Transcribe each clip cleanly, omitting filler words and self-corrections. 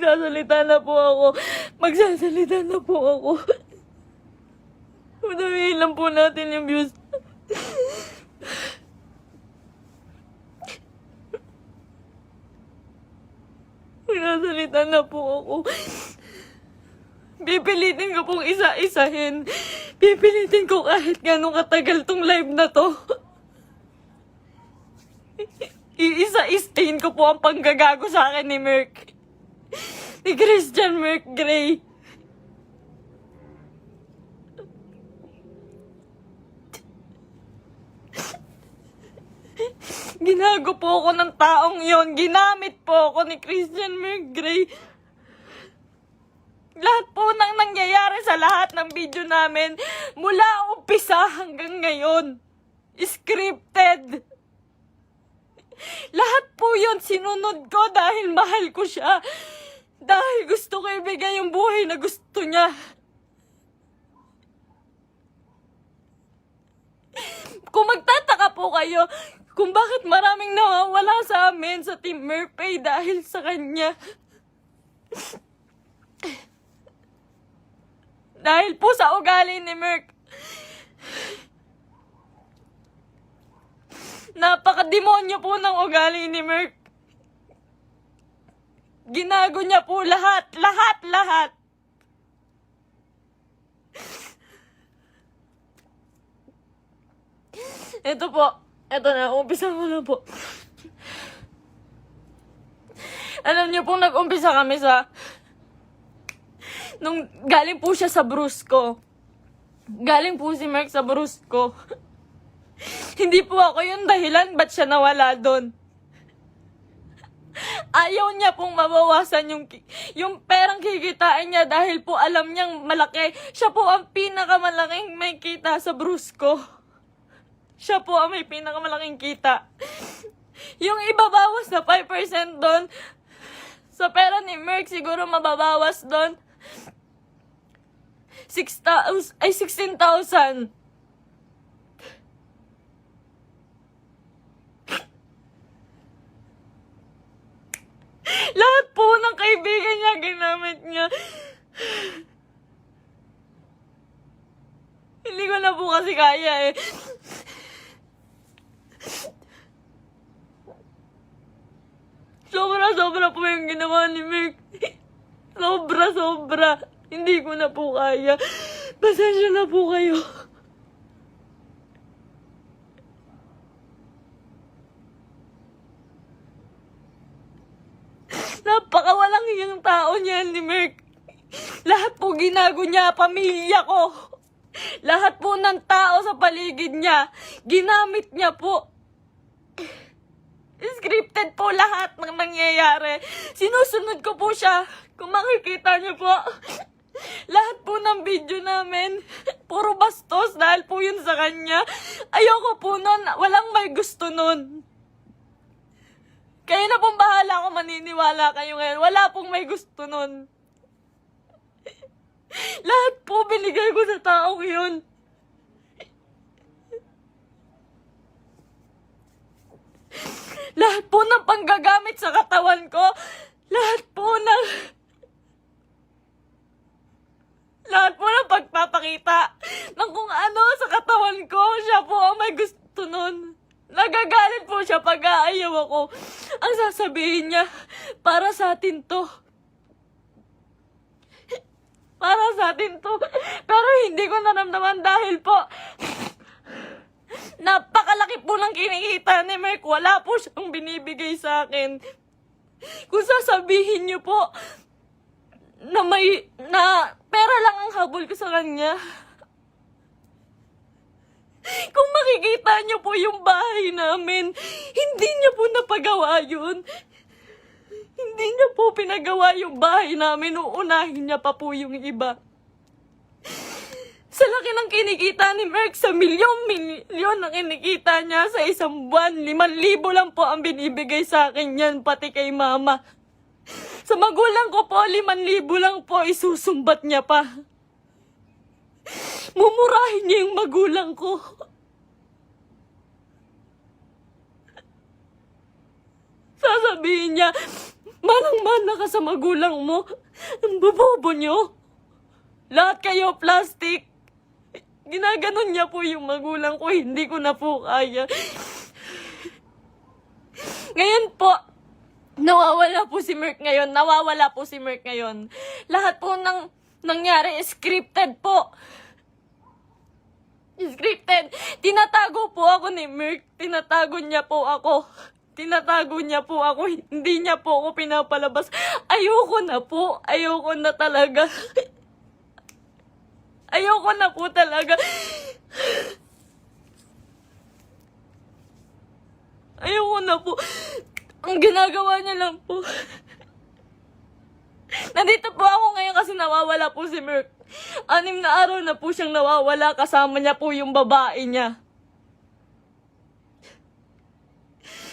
Magsasalita na po ako. Magsasalita na po ako. Madamihin lang po natin yung views. Magsasalita na po ako. Pipilitin ko pong isa-isahin. Pipilitin ko kahit gano'ng katagal tong live na to. Iisa-isahin ko po ang panggagago sa akin ni Merc. Ni Christian Merc Gray. Ginago po ako ng taong yon. Ginamit po ako ni Christian Merc Gray. Lahat po nang nangyayari sa lahat ng video namin, mula umpisa hanggang ngayon, scripted. Lahat po yun sinunod ko dahil mahal ko siya. Dahil gusto ko ibigay yung buhay na gusto niya. Kung magtataka po kayo kung bakit maraming nawawala sa amin sa Team Merpay dahil sa kanya. Dahil po sa ugali ni Merc. Napakademonyo po ng ugali ni Merc. Ginago niya po lahat. Ito po. Ito na. Umpisa mo na po. Alam niyo po, nag-umpisa kami sa... Nung galing po siya sa Brusco. Galing po si Merc sa Brusco. Hindi po ako yung dahilan ba't siya nawala doon. Ayaw niya pong mabawasan yung perang kikitain niya dahil po alam niyang malaki. Siya po ang pinakamalaking may kita sa Brusco. Siya po ang may pinakamalaking kita. Yung ibabawas na 5% doon, sa pera ni Merc siguro mababawas doon 16,000. Lahat po ng kaibigan niya, ginamit niya. Hindi ko na po kasi kaya eh. Sobra po yung ginawa ni Merc. Sobra. Hindi ko na po kaya. Pasensya na po kayo. Napakawalang hiyang tao niyan ni Merc. Lahat po ginago niya, pamilya ko. Lahat po ng tao sa paligid niya, ginamit niya po. Scripted po lahat ng nangyayari. Sinusunod ko po siya. Kung makikita niyo po, lahat po ng video namin, puro bastos dahil po yun sa kanya. Ayoko po nun, walang may gusto nun. Kayo na pong bahala kung maniniwala kayo ngayon. Wala pong may gusto nun. Lahat po binigay ko sa taong yun. Lahat po ng panggagamit sa katawan ko, lahat po ng pagpapakita ng kung ano sa katawan ko, siya po ang may gusto nun. Nagagalit po siya pag aayaw ako. Ang sasabihin niya, para sa atin to. Para sa atin to. Pero hindi ko naramdaman dahil po, napakalaki po ng kinikita ni Merc. Wala po siyang binibigay sa akin. Kung sasabihin niyo po na pera lang ang habol ko sa kanya. Kung makikita niyo po yung bahay namin, hindi niya po napagawa yun. Hindi niya po pinagawa yung bahay namin. Uunahin niya pa po yung iba. Sa laki ng kinikita ni Merc, sa milyon ang kinikita niya sa isang buwan. 5,000 lang po ang binibigay sa akin yan, pati kay mama. Sa magulang ko po, 5,000 lang po, isusumbat niya pa. Mumurahin niya yung magulang ko. Sasabihin niya, Manang-mana ka sa magulang mo. Ang bobobo nyo. Lahat kayo plastic. Ginaganon niya po yung magulang ko. Hindi ko na po kaya. Ngayon po, nawawala po si Merk ngayon. Nawawala po si Merk ngayon. Lahat po ng nangyari scripted po. Scripted. Tinatago po ako ni Merk. Tinatago niya po ako. Tinatago niya po ako. Hindi niya po ako pinapalabas. Ayoko na po. Ayoko na talaga. Ayoko na po talaga. Ayoko na po. Ang ginagawa niya lang po. Nandito po ako ngayon kasi nawawala po si Merk. 6 na araw na po siyang nawawala. Kasama niya po yung babae niya.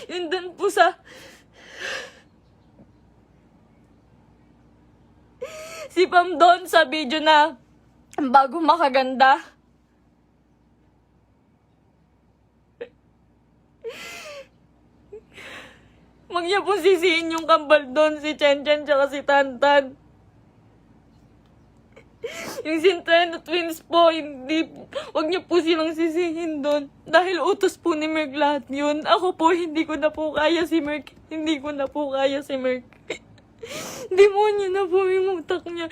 Yun dun po sa... Si Pam doon sa video na bago makaganda. Huwag niya po sisihin yung kambal doon, si Chen Chen tsaka si Tantan. Yung Centeno twins po, hindi, wag niyo po silang sisihin doon. Dahil utos po ni Merk lahat yun. Ako po, hindi ko na po kaya si Merk. Hindi ko na po kaya si Merk. Demonyo na po yung utak niya.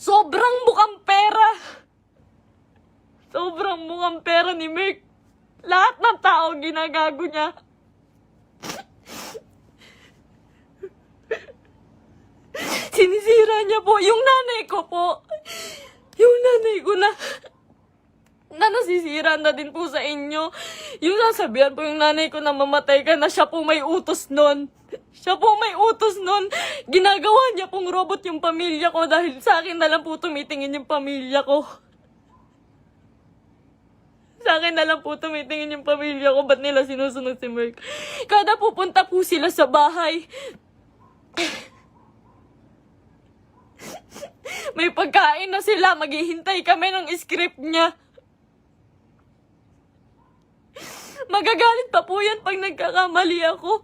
Sobrang mukhang pera. Sobrang mukhang pera ni Merk. Lahat ng tao ginagago niya. Sinisira niya po yung nanay ko po. Yung nanay ko na nasisira na din po sa inyo. Yung sasabihan po yung nanay ko na mamatay ka na, siya po may utos nun. Siya po may utos nun. Ginagawa niya pong robot yung pamilya ko dahil sa akin na lang po tumitingin yung pamilya ko. Sa akin na lang po tumitingin yung pamilya ko. Ba't nila sinusunod si Merk? Kada pupunta po sila sa bahay, may pagkain na sila. Maghihintay kami ng script niya. Magagalit pa po yan pag nagkakamali ako.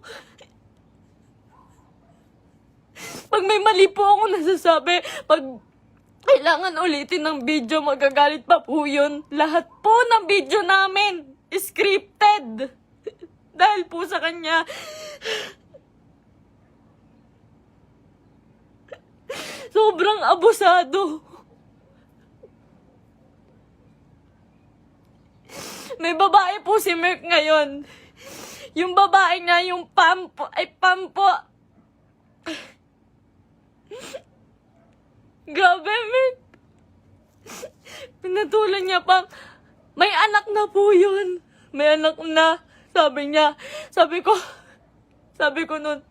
Pag may mali po ako nasasabi, pag kailangan ulitin ng video, magagalit pa po yun. Lahat po ng video namin scripted. Dahil po sa kanya. Sobrang abusado. May babae po si Merk ngayon. Yung babae nga, yung Pam po. Grabe, Merk. Pinatulan niya pa. May anak na po yun. May anak na. Sabi niya. Sabi ko nun,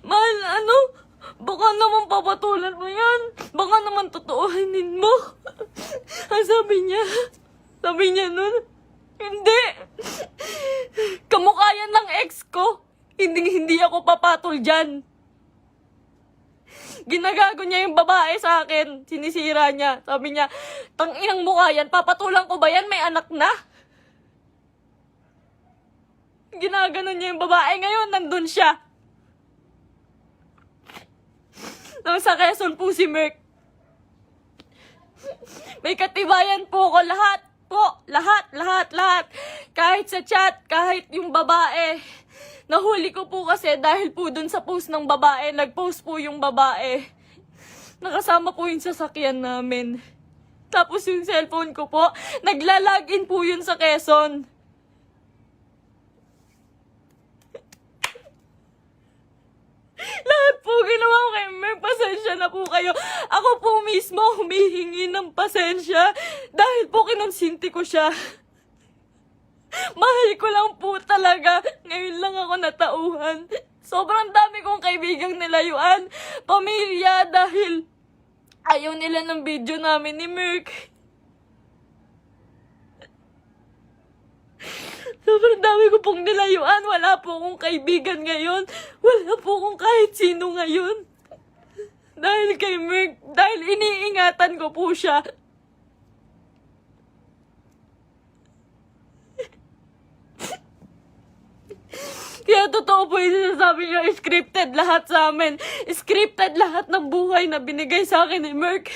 Mahal, ano? Baka naman papatulan mo yan. Baka naman totoohanin mo. Ang sabi niya nun, hindi. Kamukha yan ng ex ko. Hindi ako papatol dyan. Ginagago niya yung babae sa akin. Sinisira niya. Sabi niya, tanginang mukha yan. Papatulan ko ba yan? May anak na. Ginaganon niya yung babae. Ngayon, nandun siya. Nang sa Quezon po si Merk. May katibayan po ko. Lahat po. Lahat. Kahit sa chat, kahit yung babae. Nahuli ko po kasi dahil po dun sa post ng babae. Nag-post po yung babae. Nakasama po yung sasakyan namin. Tapos yung cellphone ko po, nagla-login po yun sa Quezon. Lahat po ginawa ko kay Merk. Pasensya na po kayo. Ako po mismo humihingi ng pasensya dahil po kinonsinti ko siya. Mahal ko lang po talaga. Ngayon lang ako natauhan. Sobrang dami kong kaibigang nilayuan. Pamilya dahil ayaw nila ng video namin ni Merk. Sobrang dami ko pong nilayuan. Wala po akong kaibigan ngayon. Wala po akong kahit sino ngayon. Dahil kay Merk. Dahil iniingatan ko po siya. Kaya totoo po yung sinasabi niyo, scripted lahat sa amin. Scripted lahat ng buhay na binigay sa akin ni Merk.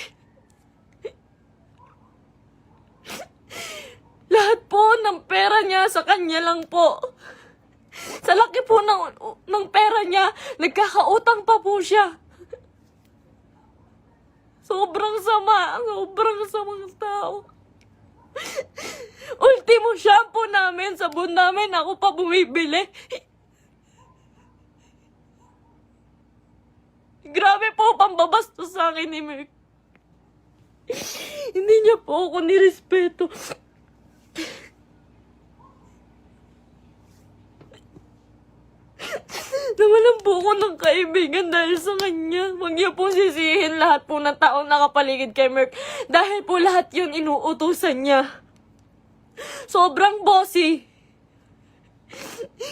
Lahat po ng pera niya sa kanya lang po. Sa laki po ng pera niya, nagkakautang pa po siya. Sobrang sama ng tao. Ultimo shampoo namin, sabon namin, ako pa bumibili. Grabe po, pambabastos sa akin ni Merk. Hindi niya po ako nirespeto. Nawalan po ako ng kaibigan dahil sa kanya. Huwag niyo po sisihin lahat po ng taong nakapaligid kay Merk. Dahil po lahat yun inuutusan niya. Sobrang bossy.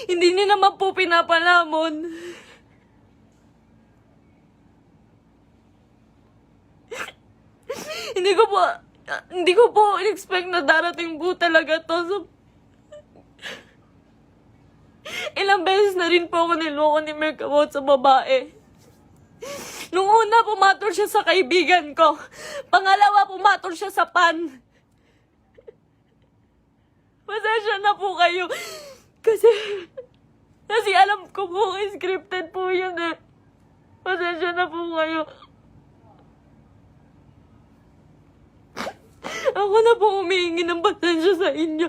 Hindi niya naman po pinapalamon. Hindi ko po expect na darating po talaga to. So, ilang beses na rin po ako niloko ni Merk about sa babae. Nung una, pumatol siya sa kaibigan ko. Pangalawa, pumatol siya sa pan. Pasensya na po kayo. Kasi alam ko po, scripted po yun eh. Pasensya na po kayo. Ako na po humihingi ng pasensya sa inyo.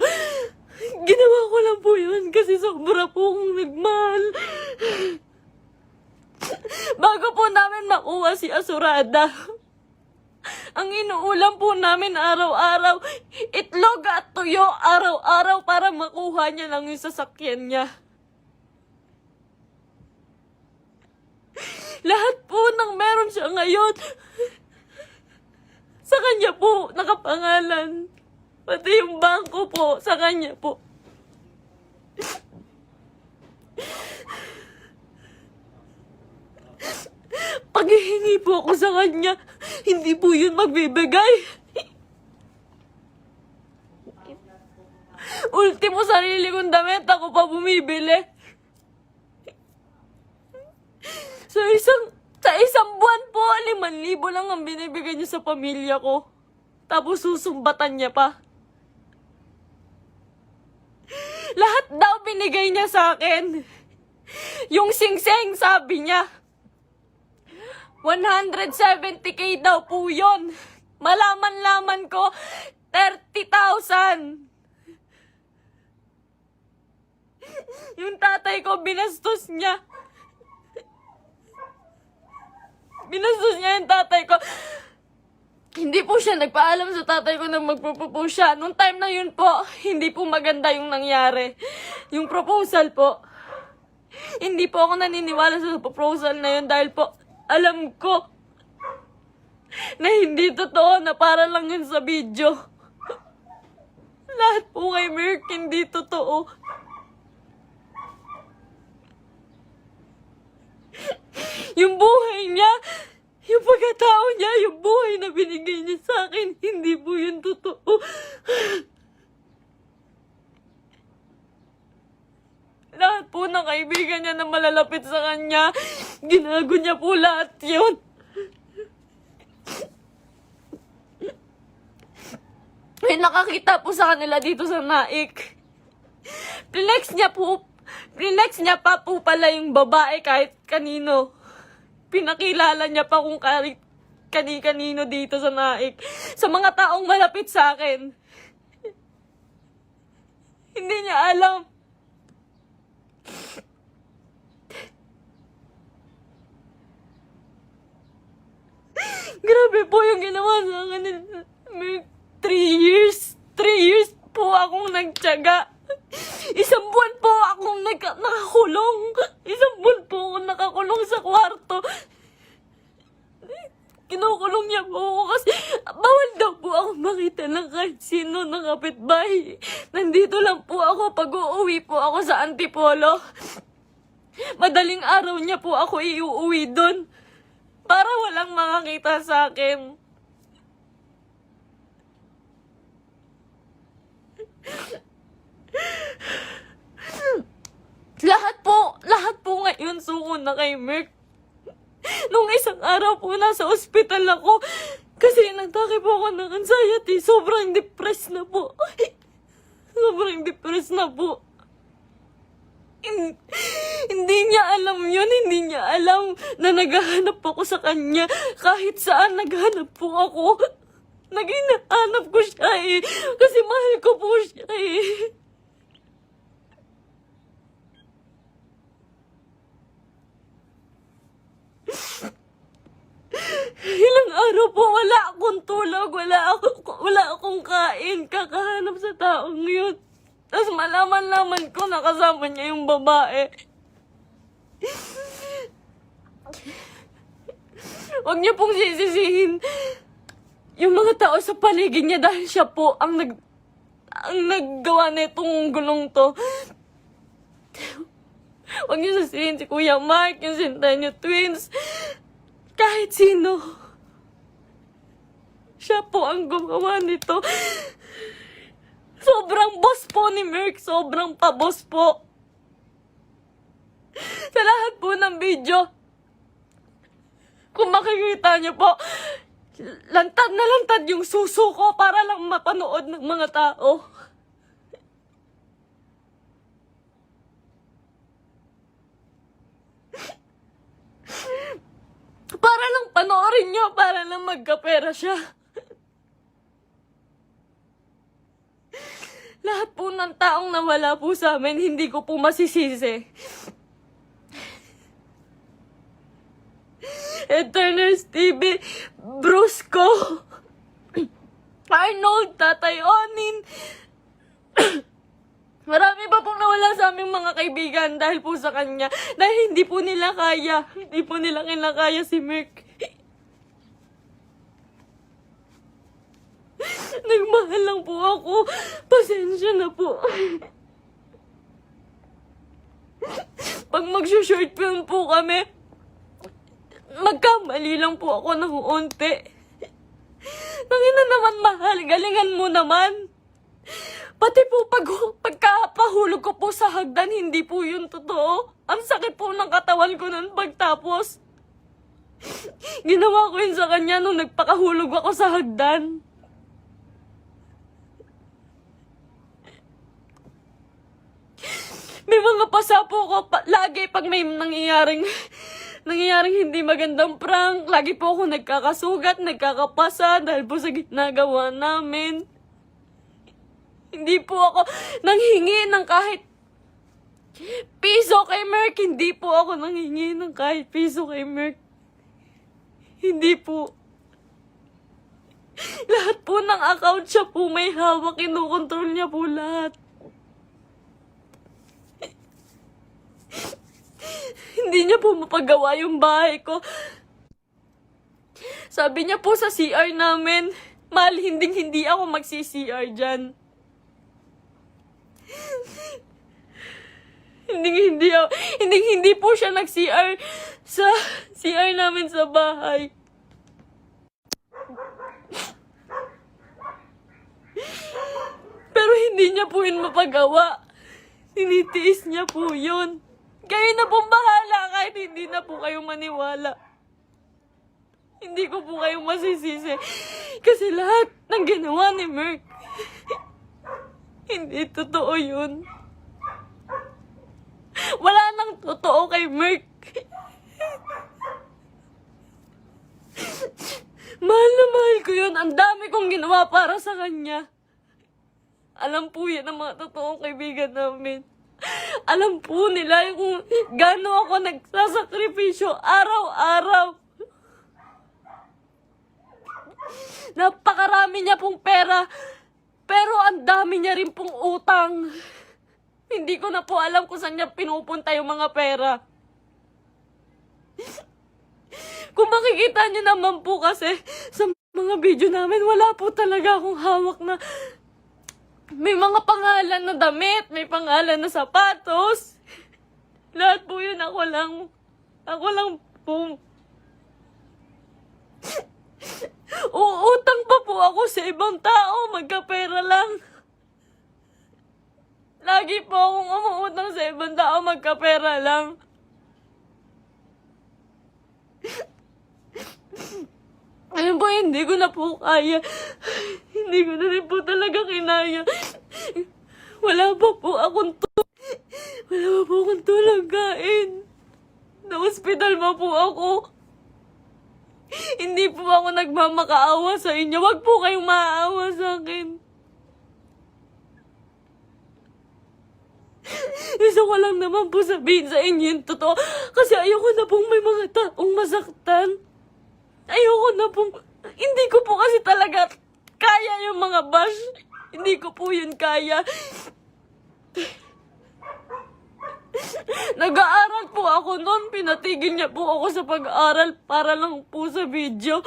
Ginawa ko lang po yun kasi sobra po akong nagmahal. Bago po namin makuha si Asurada, ang inuulam po namin araw-araw, itlog at tuyo araw-araw para makuha niya lang yung sasakyan niya. Lahat po ng meron siya ngayon, sa kanya po nakapangalan. Pati yung bangko po, sa kanya po. Paghihingi po ako sa kanya, hindi po yun magbibigay. Ultimo sarili kong damit, ako pa bumibili. Sa isang buwan po, 5,000 lang ang binibigay niya sa pamilya ko. Tapos susumbatan niya pa. Lahat daw binigay niya sa akin. Yung singseng, sabi niya, 170K daw po yun. Malaman-laman ko, 30,000. Yung tatay ko, binastos niya. Binastos niya yung tatay ko. Hindi po siya nagpaalam sa tatay ko na magpo-propose siya. Nung time na yun po, hindi po maganda yung nangyari. Yung proposal po. Hindi po ako naniniwala sa proposal na yun dahil po alam ko na hindi totoo, na para lang yun sa video. Lahat po kay Merk hindi totoo. Yung buhay niya, yung pagkatao niya, yung buhay na binigay niya sa akin, hindi po yun totoo. Lahat po ng kaibigan niya na malalapit sa kanya, ginago niya po lahat yun. May nakakita po sa kanila dito sa Naik. Flex niya pa po pala yung babae kahit kanino. Pinakilala niya pa kung kani-kanino dito sa Naik. Sa mga taong malapit sa akin. Hindi niya alam. Grabe po yung ginawa sa akin. 3 years. 3 years po akong nagtiyaga. Isang buwan po akong nakakulong. Isang buwan po akong nakakulong sa kwarto. Kinukulong niya po ako kasi bawal daw po ako makita ng kahit sino ng kapitbahay. Nandito lang po ako pag uuwi po ako sa Antipolo. Madaling araw niya po ako iuuwi doon para walang makakita sa akin. Lahat po ngayon suko na kay Merk. Nung isang araw po, nasa ospital ako. Kasi nagtake po ako ng anxiety. Sobrang depressed na po. Sobrang depressed na po. Hindi niya alam yun. Hindi niya alam na naghahanap ako sa kanya. Kahit saan naghahanap po ako. Naghahanap ko siya eh. Kasi mahal ko po siya eh. Ilang araw po, wala akong tulog, wala akong kain, kakahanap sa taong yun. Tapos malaman-laman ko na kasama niya yung babae. Huwag niyo pong sisisihin yung mga tao sa paligid niya dahil siya po ang naggawa nitong gulong to. Huwag niyo sisisihin si Kuya Mark, yung Centennial Twins. Kahit sino. Siya po ang gumawa nito. Sobrang boss po ni Merk. Sobrang pa-boss po. Sa lahat po ng video, kung makikita niyo po, lantad na lantad yung suso ko para lang mapanood ng mga tao. Para lang panoorin niyo, para lang magkapera siya. Lahat po ng taong nawala po sa amin, hindi ko po masisisi. Eternals TV, Brusco, Arnold, Tatay Onin. Marami pa pong nawala sa aming mga kaibigan dahil po sa kanya. Dahil hindi po nila kaya. Hindi po nila kinakaya si Merk. Nagmahal lang po ako. Pasensya na po. Pag mag-short film po kami, magkamali lang po ako ng unti. Nangina naman mahal, galingan mo naman. Pati po pagkapahulog ko po sa hagdan, hindi po yun totoo. Ang sakit po ng katawan ko nun pagtapos. Ginawa ko yun sa kanya nung nagpakahulog ako sa hagdan. May mga pasa po ko lagi pag may nangyayaring hindi magandang prank. Lagi po ako nagkakasugat, nagkakapasa dahil po sa ginagawa namin. Hindi po ako nanghingi ng kahit piso kay Merk. Hindi po ako nanghingi ng kahit piso kay Merk. Hindi po. Lahat po ng account siya po may hawak. Kinukontrol niya po lahat. Hindi niya po mapagawa yung bahay ko. Sabi niya po sa CR namin, mahal, hindi ako magsi-CR dyan. Hindi po siya nag-CR sa CR namin sa bahay. Pero hindi niya po yun mapagawa. Tinitiis niya po yun. Kayo na pong bahala kahit hindi na po kayo maniwala. Hindi ko po kayo masisisi. Kasi lahat ng ginawa ni Merk, hindi totoo yun. Wala nang totoo kay Merk. Mahal na mahal ko yun. Ang dami kong ginawa para sa kanya. Alam po yan ang mga totoong kaibigan namin. Alam po nila kung gaano ako nagsasakripisyo araw-araw. Napakarami niya pong pera, pero ang dami niya rin pong utang. Hindi ko na po alam kung saan niya pinupunta yung mga pera. Kung makikita niyo naman po kasi sa mga video namin, wala po talaga akong hawak na may mga pangalan na damit, may pangalan na sapatos. Lahat po yun ako lang po. Uutang pa po ako sa ibang tao, magkapera lang. lagi po akong umuutang sa ibang tao, magkapera lang. Ayun po, hindi ko na po kaya. Hindi ko na rin po talaga kinaya. Wala pa po akong tulog kain. Na ospital pa po ako. Hindi po ako nagmamakaawa sa inyo. Wag po kayong maaawa sa akin. Gusto ko lang naman po sabihin sa inyo yung totoo. Kasi ayoko na pong may mga taong masaktan. Ayoko na pong... Hindi ko po kasi talaga kaya yung mga bash. Hindi ko po yun kaya. Nag-aaral po ako noon. Pinatigil niya po ako sa pag-aaral para lang po sa video.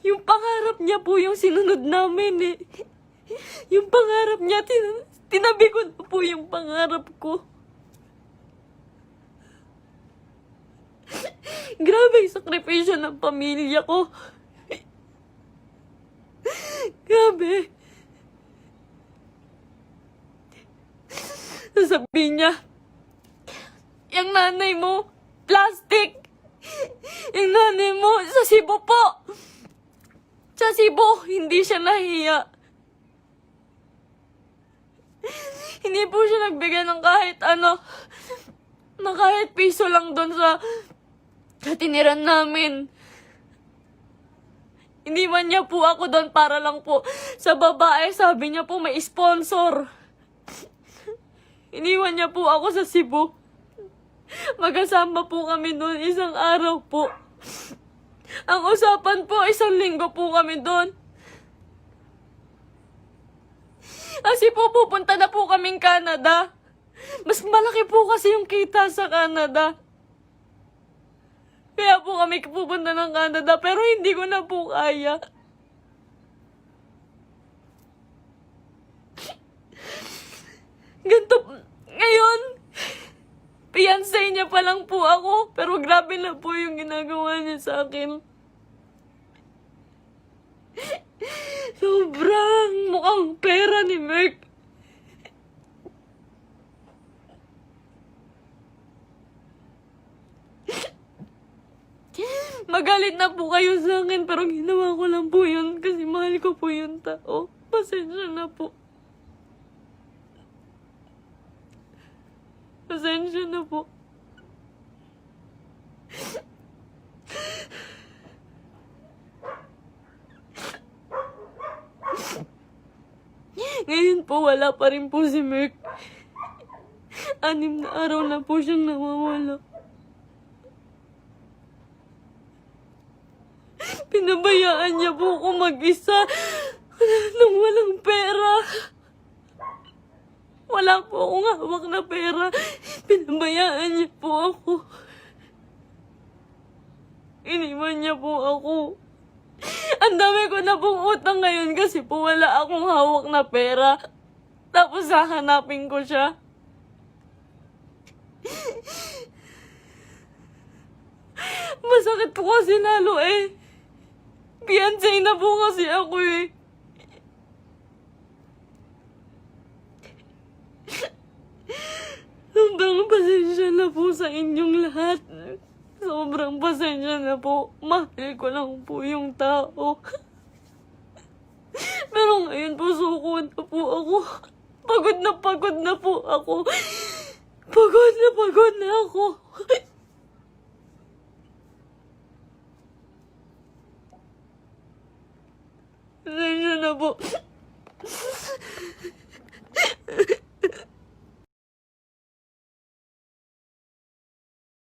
Yung pangarap niya po yung sinunod namin eh. Yung pangarap niya, tinabi ko na po yung pangarap ko. Grabe yung sakripisyo ng pamilya ko. Grabe. Sasabihin niya, yung nanay mo, plastic. Yung nanay mo, sa Cebu po. Sa Cebu, hindi siya nahiya. Hindi po siya nagbigay ng kahit ano, na kahit piso lang doon sa tiniran namin. Iniwan niya po ako doon para lang po sa babae. Sabi niya po may sponsor. Iniwan niya po ako sa Cebu. Magkasama po kami doon isang araw po. Ang usapan po, 1 linggo po kami doon. Kasi po pupunta na po kaming Canada. Mas malaki po kasi yung kita sa Canada. Kaya po kami pupunta ng Canada, pero hindi ko na po kaya. Ganito, ngayon, fiancé niya pa lang po ako, pero grabe na po yung ginagawa niya sa akin. Sobrang mukhang pera ni Merk. Magalit na po kayo sa akin, pero ginawa ko lang po yun kasi mahal ko po yung tao. Pasensya na po. Pasensya na po. Ngayon po, wala pa rin po si Merk. 6 na araw na po siyang nawawala. Pinabayaan niya po ako mag-isa nang walang pera. Wala po akong hawak na pera. Pinabayaan niya po ako. Iniwan niya po ako. Ang dami ko na pong utang ngayon kasi po wala akong hawak na pera. Tapos hahanapin ko siya. Masakit po kasi lalo eh. Fiancé na po kasi ako eh. Sobrang pasensya na po sa inyong lahat. Sobrang pasensya na po. Mahal ko lang po yung tao. Pero ngayon po suko na po ako. Pagod na po ako. Pagod na ako. Pasensya na po.